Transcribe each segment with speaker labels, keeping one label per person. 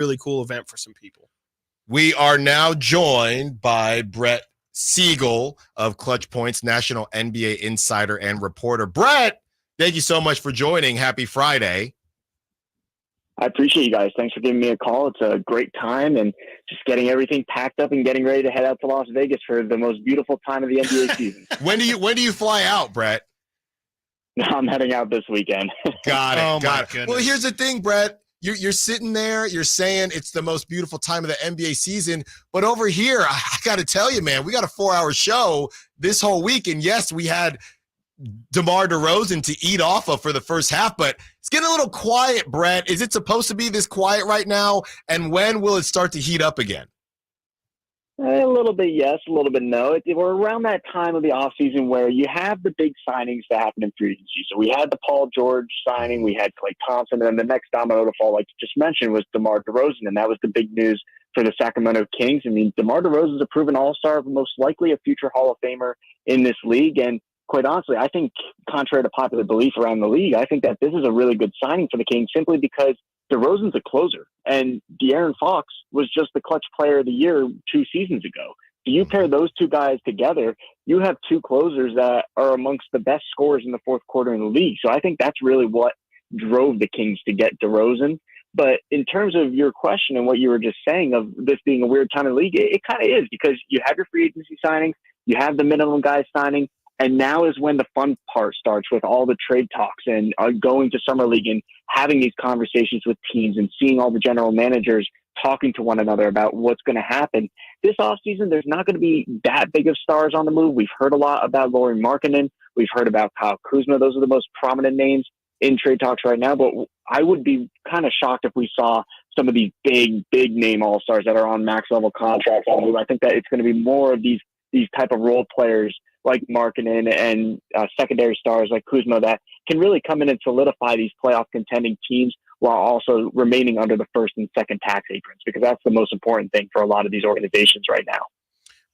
Speaker 1: really cool event for some people.
Speaker 2: We are now joined by Brett Siegel of ClutchPoints, national NBA insider and reporter. Brett, thank you so much for joining. Happy Friday.
Speaker 3: I appreciate you guys. Thanks for giving me a call. It's a great time and just getting everything packed up and getting ready to head out to Las Vegas for the most beautiful time of the NBA season.
Speaker 2: When do you fly out, Brett?
Speaker 3: No, I'm heading out this weekend.
Speaker 2: Got it.
Speaker 1: Oh,
Speaker 2: got it.
Speaker 1: goodness.
Speaker 2: Well, here's the thing, Brett. You're sitting there, you're saying it's the most beautiful time of the NBA season, but over here, I got to tell you, man, we got a 4-hour show this whole week, and yes, we had DeMar DeRozan to eat off of for the first half, but it's getting a little quiet, Brett. Is it supposed to be this quiet right now, and when will it start to heat up again?
Speaker 3: A little bit yes, a little bit no. We're around that time of the offseason where you have the big signings that happen in free agency. So we had the Paul George signing, we had Klay Thompson, and then the next domino to fall, like you just mentioned, was DeMar DeRozan, and that was the big news for the Sacramento Kings. I mean, DeMar DeRozan is a proven all-star, most likely a future Hall of Famer in this league, and quite honestly, I think, contrary to popular belief around the league, I think that this is a really good signing for the Kings simply because DeRozan's a closer, and De'Aaron Fox was just the clutch player of the year 2 seasons ago. So you pair those two guys together, you have two closers that are amongst the best scorers in the fourth quarter in the league. So I think that's really what drove the Kings to get DeRozan. But in terms of your question and what you were just saying of this being a weird time in the league, it kind of is because you have your free agency signings, you have the minimum guys signing, and now is when the fun part starts with all the trade talks and going to Summer League and having these conversations with teams and seeing all the general managers talking to one another about what's going to happen. This offseason, there's not going to be that big of stars on the move. We've heard a lot about Lauri Markkanen. We've heard about Kyle Kuzma. Those are the most prominent names in trade talks right now. But I would be kind of shocked if we saw some of these big name all-stars that are on max level contracts on the move. I think that it's going to be more of these type of role players like Markkanen and secondary stars like Kuzma that can really come in and solidify these playoff contending teams while also remaining under the first and second tax aprons, because that's the most important thing for a lot of these organizations right now.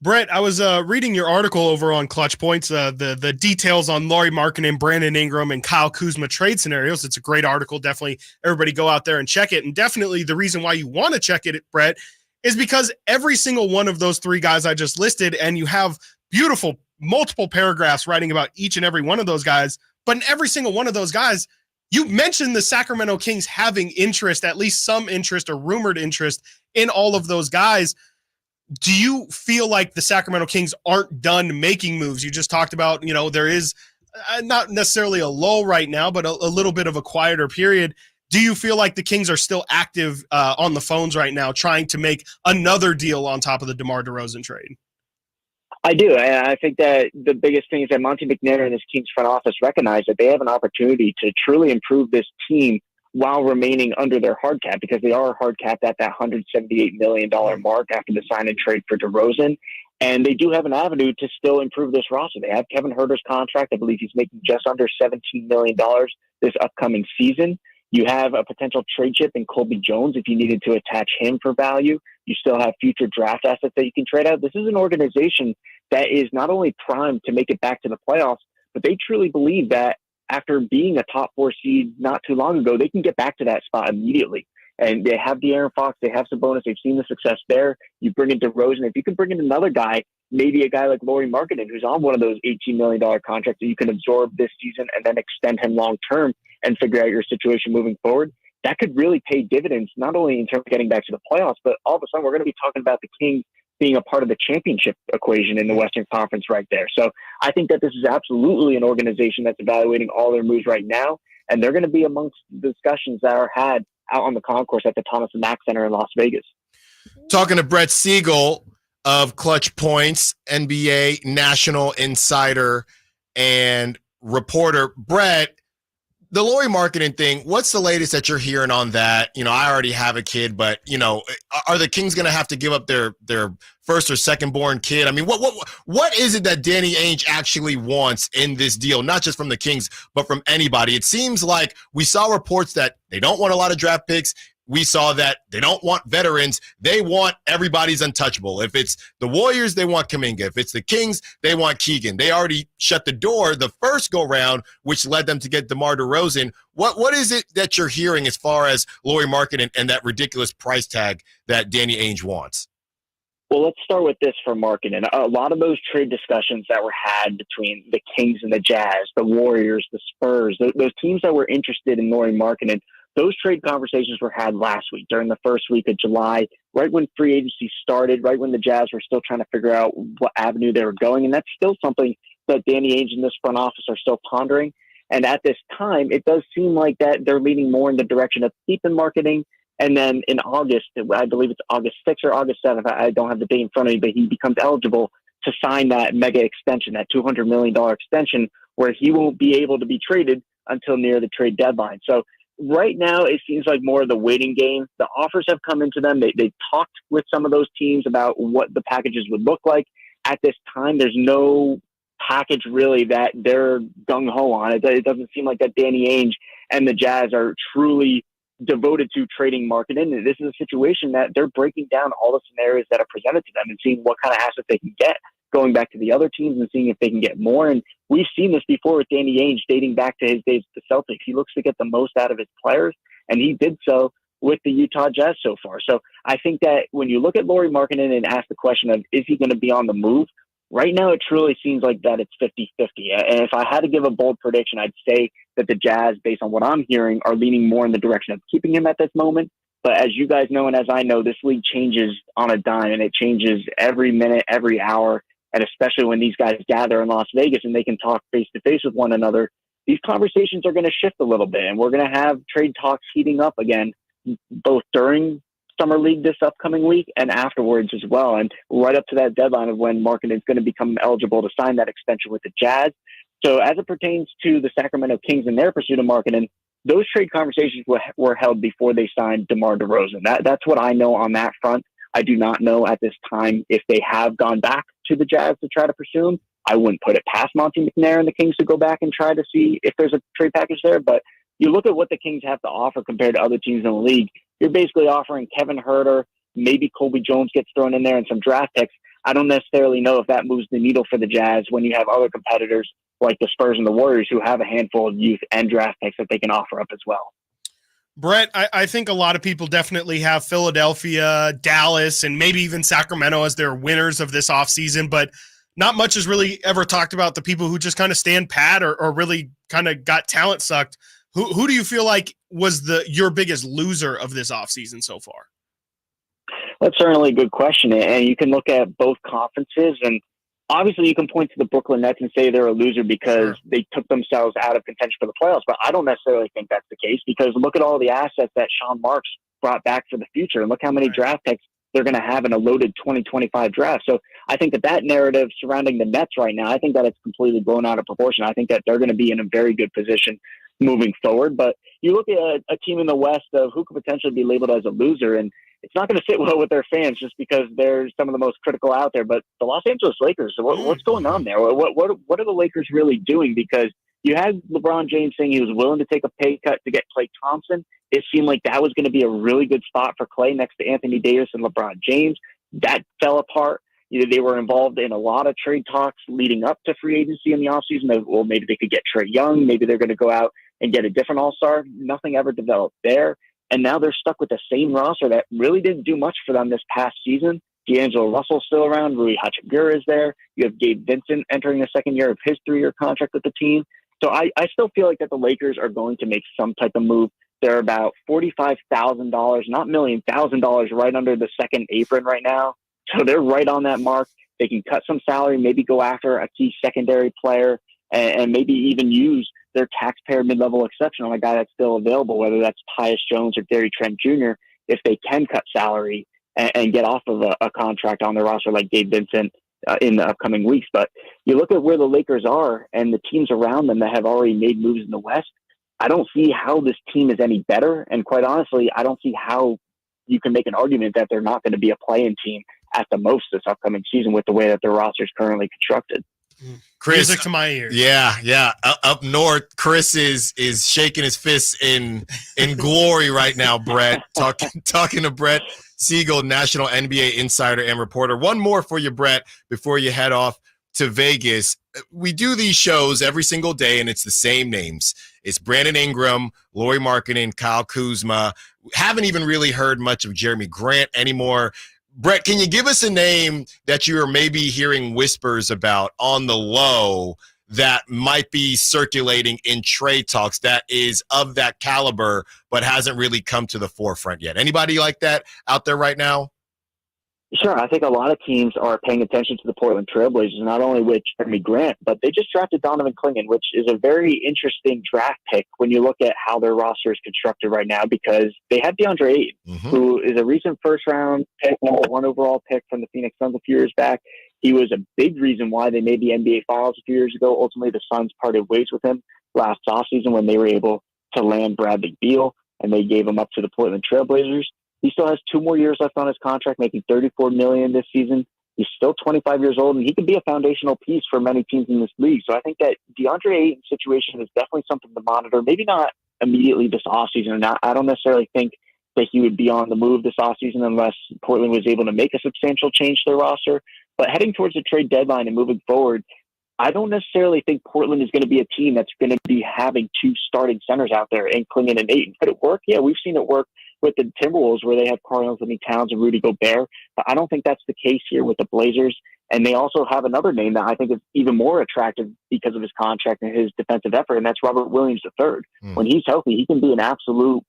Speaker 1: Brett, I was reading your article over on ClutchPoints, the details on Lauri Markkanen, Brandon Ingram, and Kyle Kuzma trade scenarios. It's a great article. Definitely everybody go out there and check it. And definitely the reason why you want to check it, Brett, is because every single one of those three guys I just listed, and you have beautiful multiple paragraphs writing about each and every one of those guys, but in every single one of those guys, you mentioned the Sacramento Kings having interest, at least some interest or rumored interest in all of those guys. Do you feel like the Sacramento Kings aren't done making moves? You just talked about, there is not necessarily a lull right now, but a little bit of a quieter period. Do you feel like the Kings are still active on the phones right now, trying to make another deal on top of the DeMar DeRozan trade?
Speaker 3: I do. I think that the biggest thing is that Monte McNair and his Kings front office recognize that they have an opportunity to truly improve this team while remaining under their hard cap, because they are hard capped at that $178 million mark after the sign and trade for DeRozan. And they do have an avenue to still improve this roster. They have Kevin Huerter's contract. I believe he's making just under $17 million this upcoming season. You have a potential trade chip in Colby Jones if you needed to attach him for value. You still have future draft assets that you can trade out. This is an organization that is not only primed to make it back to the playoffs, but they truly believe that after being a top 4 seed not too long ago, they can get back to that spot immediately. And they have De'Aaron Fox, they have Sabonis, they've seen the success there. You bring in DeRozan. If you can bring in another guy, maybe a guy like Lauri Markkanen, who's on one of those $18 million contracts that you can absorb this season and then extend him long-term and figure out your situation moving forward, that could really pay dividends, not only in terms of getting back to the playoffs, but all of a sudden we're going to be talking about the Kings being a part of the championship equation in the Western Conference right there. So I think that this is absolutely an organization that's evaluating all their moves right now, and they're going to be amongst the discussions that are had out on the concourse at the Thomas and Mack Center in Las Vegas.
Speaker 2: Talking to Brett Siegel of ClutchPoints, NBA national insider and reporter. Brett, the Lauri Markkanen thing, what's the latest that you're hearing on that? I already have a kid, but, are the Kings going to have to give up their first or second born kid? I mean, what is it that Danny Ainge actually wants in this deal? Not just from the Kings, but from anybody. It seems like we saw reports that they don't want a lot of draft picks. we saw that they don't want veterans. They want everybody's untouchable. If it's the Warriors, they want Kuminga. If it's the Kings, they want Keegan. They already shut the door the first go-round, which led them to get DeMar DeRozan. What is it that you're hearing as far as Lauri Markkanen and that ridiculous price tag that Danny Ainge wants?
Speaker 3: Well, let's start with this for Markkanen. A lot of those trade discussions that were had between the Kings and the Jazz, the Warriors, the Spurs, those teams that were interested in Lauri Markkanen, those trade conversations were had last week during the first week of July, right when free agency started, right when the Jazz were still trying to figure out what avenue they were going. And that's still something that Danny Ainge and this front office are still pondering. And at this time, it does seem like that they're leaning more in the direction of keeping Markkanen. And then in August, I believe it's August 6th or August 7th, I don't have the date in front of me, but he becomes eligible to sign that mega extension, that $200 million extension, where he won't be able to be traded until near the trade deadline. So right now, it seems like more of the waiting game. The offers have come into them. They've talked with some of those teams about what the packages would look like. At this time, there's no package really that they're gung-ho on. It doesn't seem like that Danny Ainge and the Jazz are truly devoted to trading Markkanen. And this is a situation that they're breaking down all the scenarios that are presented to them and seeing what kind of assets they can get, going back to the other teams and seeing if they can get more. And we've seen this before with Danny Ainge dating back to his days with the Celtics. He looks to get the most out of his players, and he did so with the Utah Jazz so far. So I think that when you look at Lauri Markkanen and ask the question of, is he going to be on the move? Right now, it truly seems like that it's 50-50. And if I had to give a bold prediction, I'd say that the Jazz, based on what I'm hearing, are leaning more in the direction of keeping him at this moment. But as you guys know, and as I know, this league changes on a dime, and it changes every minute, every hour. And especially when these guys gather in Las Vegas and they can talk face-to-face with one another, these conversations are going to shift a little bit. And we're going to have trade talks heating up again, both during Summer League this upcoming week and afterwards as well. And right up to that deadline of when Markkanen is going to become eligible to sign that extension with the Jazz. So as it pertains to the Sacramento Kings and their pursuit of Markkanen, those trade conversations were held before they signed DeMar DeRozan. That's what I know on that front. I do not know at this time if they have gone back to the Jazz to try to pursue him. I wouldn't put it past Monte McNair and the Kings to go back and try to see if there's a trade package there. But you look at what the Kings have to offer compared to other teams in the league. You're basically offering Kevin Huerter, maybe Colby Jones gets thrown in there, and some draft picks. I don't necessarily know if that moves the needle for the Jazz when you have other competitors like the Spurs and the Warriors who have a handful of youth and draft picks that they can offer up as well.
Speaker 1: Brett, I think a lot of people definitely have Philadelphia, Dallas, and maybe even Sacramento as their winners of this offseason, but not much is really ever talked about the people who just kind of stand pat or really kind of got talent sucked. Who do you feel like was your biggest loser of this offseason so far?
Speaker 3: That's certainly a good question. And you can look at both conferences, and obviously you can point to the Brooklyn Nets and say they're a loser because they took themselves out of contention for the playoffs. But I don't necessarily think that's the case, because look at all the assets that Sean Marks brought back for the future, and look how many draft picks they're going to have in a loaded 2025 draft. So I think that narrative surrounding the Nets right now, I think that it's completely blown out of proportion. I think that they're going to be in a very good position moving forward. But you look at a team in the West of who could potentially be labeled as a loser, and it's not going to sit well with their fans just because they're some of the most critical out there. But the Los Angeles Lakers, what's going on there? What are the Lakers really doing? Because you had LeBron James saying he was willing to take a pay cut to get Klay Thompson. It seemed like that was going to be a really good spot for Klay next to Anthony Davis and LeBron James. That fell apart. They were involved in a lot of trade talks leading up to free agency in the offseason. Well, maybe they could get Trae Young. Maybe they're going to go out and get a different all-star. Nothing ever developed there. And now they're stuck with the same roster that really didn't do much for them this past season. D'Angelo Russell's still around. Rui Hachimura is there. You have Gabe Vincent entering the second year of his 3-year contract with the team. So I still feel like that the Lakers are going to make some type of move. They're about $45,000, not million, $1,000 right under the second apron right now. So they're right on that mark. They can cut some salary, maybe go after a key secondary player, and maybe even use their taxpayer mid-level exception on a guy that's still available, whether that's Tyus Jones or Gary Trent Jr., if they can cut salary and get off of a contract on their roster like Gabe Vincent in the upcoming weeks. But you look at where the Lakers are and the teams around them that have already made moves in the West, I don't see how this team is any better. And quite honestly, I don't see how you can make an argument that they're not going to be a play-in team at the most this upcoming season with the way that their roster is currently constructed.
Speaker 2: Chris,
Speaker 1: music to my ears.
Speaker 2: Yeah. Up north, Chris is shaking his fists in glory right now. Brett, talking to Brett Siegel, national NBA insider and reporter. One more for you, Brett, before you head off to Vegas. We do these shows every single day, and it's the same names. It's Brandon Ingram, Lauri Markkanen, Kyle Kuzma. Haven't even really heard much of Jeremy Grant anymore. Brett, can you give us a name that you are maybe hearing whispers about on the low that might be circulating in trade talks that is of that caliber but hasn't really come to the forefront yet? Anybody like that out there right now?
Speaker 3: Sure. I think a lot of teams are paying attention to the Portland Trailblazers, not only with Jeremy Grant, but they just drafted Donovan Clingan, which is a very interesting draft pick when you look at how their roster is constructed right now, because they have DeAndre Ayton, who is a recent first-round pick, #1 overall pick from the Phoenix Suns a few years back. He was a big reason why they made the NBA Finals a few years ago. Ultimately, the Suns parted ways with him last offseason when they were able to land Bradley Beal, and they gave him up to the Portland Trailblazers. He still has 2 more years left on his contract, making $34 million this season. He's still 25 years old, and he can be a foundational piece for many teams in this league. So I think that DeAndre Ayton's situation is definitely something to monitor. Maybe not immediately this offseason. I don't necessarily think that he would be on the move this offseason unless Portland was able to make a substantial change to their roster. But heading towards the trade deadline and moving forward, I don't necessarily think Portland is going to be a team that's going to be having 2 starting centers out there in Clingan and Ayton. Could it work? Yeah, we've seen it work with the Timberwolves where they have Karl-Anthony Towns and Rudy Gobert. But I don't think that's the case here with the Blazers. And they also have another name that I think is even more attractive because of his contract and his defensive effort, and that's Robert Williams III. When he's healthy, he can be an absolute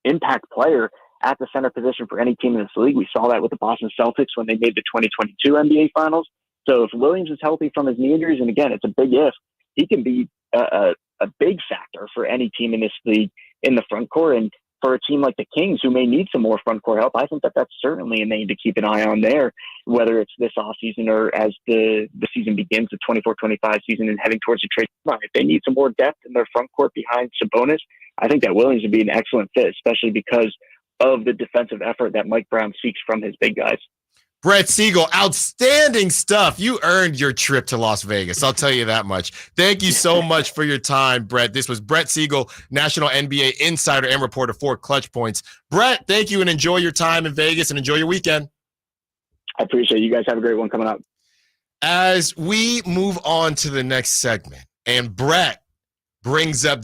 Speaker 3: impact player at the center position for any team in this league. We saw that with the Boston Celtics when they made the 2022 NBA Finals. So if Williams is healthy from his knee injuries, and again, it's a big if, he can be a big factor for any team in this league in the front court. And for a team like the Kings, who may need some more front court help, I think that that's certainly a name to keep an eye on there, whether it's this offseason or as the season begins, the 24-25 season, and heading towards the trade deadline. If they need some more depth in their front court behind Sabonis, I think that Williams would be an excellent fit, especially because of the defensive effort that Mike Brown seeks from his big guys.
Speaker 2: Brett Siegel, outstanding stuff. You earned your trip to Las Vegas. I'll tell you that much. Thank you so much for your time, Brett. This was Brett Siegel, national NBA insider and reporter for ClutchPoints. Brett, thank you and enjoy your time in Vegas and enjoy your weekend.
Speaker 3: I appreciate it. You guys have a great one coming up.
Speaker 2: As we move on to the next segment, and Brett brings up